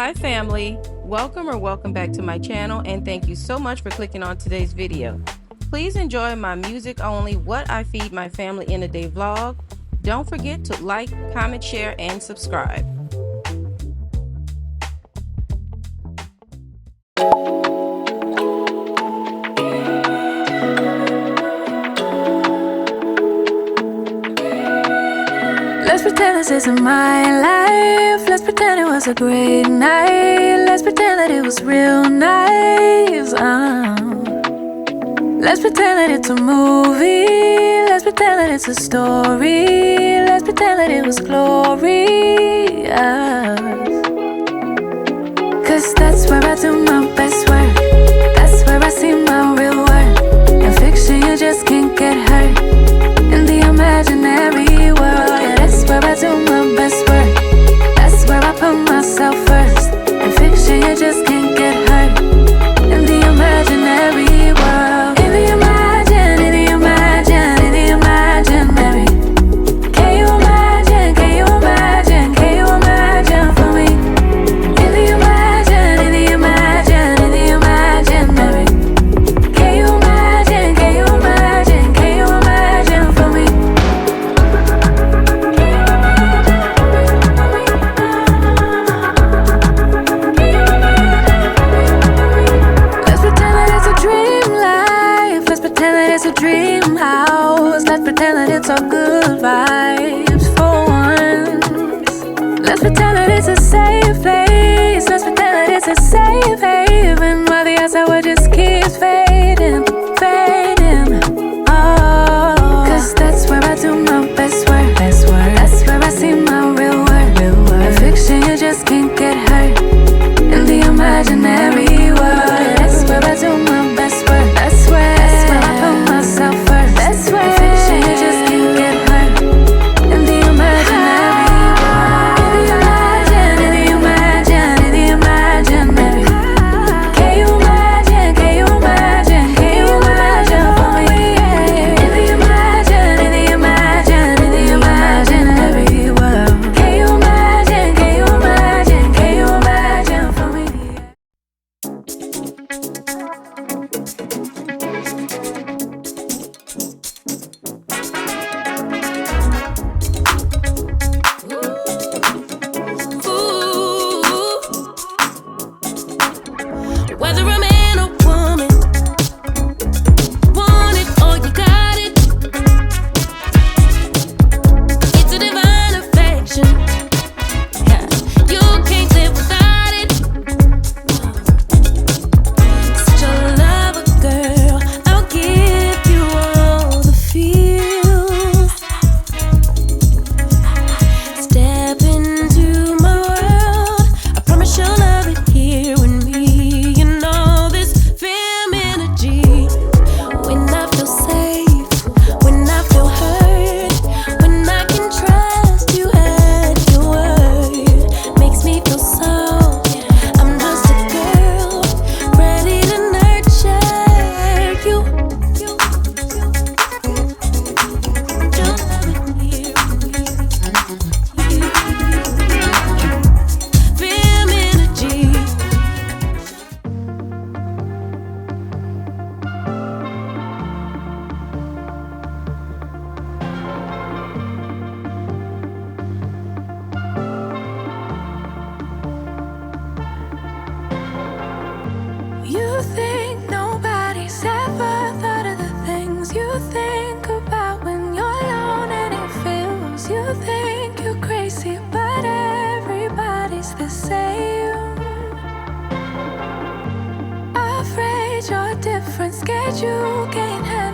Hi family, welcome back to my channel, and thank you so much for clicking on today's video. Please enjoy my music only what I feed my family in a day vlog. Don't forget to like, comment, share, and subscribe. Let's pretend this isn't my life. Let's pretend it was a great night. Let's pretend that it was real nice. Let's pretend that it's a movie. Let's pretend that it's a story. Let's pretend that it was glorious. Cause that's where I do my best work. That's where I see my real worth. In fiction you just can't get hurt. In the imaginary world, yeah, that's where I do my best work. That's where I put myself first. In fiction you just can't get hurt. In the imaginary world, in the imaginary. Can you imagine for me? In the imaginary. Can you imagine for me? Let's pretend that it's a dream life. Let's pretend that it's a dream house. Let's pretend that it's all good vibes for once. Let's pretend that it's a safe place. Let's pretend that it's a safe haven while the outside just keeps fading. Oh, cause that's where I do my best work. That's where I see my real worth. In fiction you just can't get hurt. In the imaginary world, that's where I do my best work. That's where I put myself first. That's where in fiction you just can't get hurt. In the imaginary world, in the imaginary. Can you imagine for me? In the imaginary world, can you imagine for me? Whether a man or woman, want it or you got it. It's a divine affection. Yeah, you can't live without it. Such a lover, girl. I'll give you all the feels. Step into my world. I promise you'll love it here with me. You know this femininity. When I feel safe, when I feel heard, when I can trust you at your word, makes me feel so. I'm just a girl ready to nurture you. You'll love it here with me. Femininity. You think nobody's ever thought of the things you think about when you're alone and it feels. You think you're crazy, but everybody's the same. Afraid you're different, scared you can't help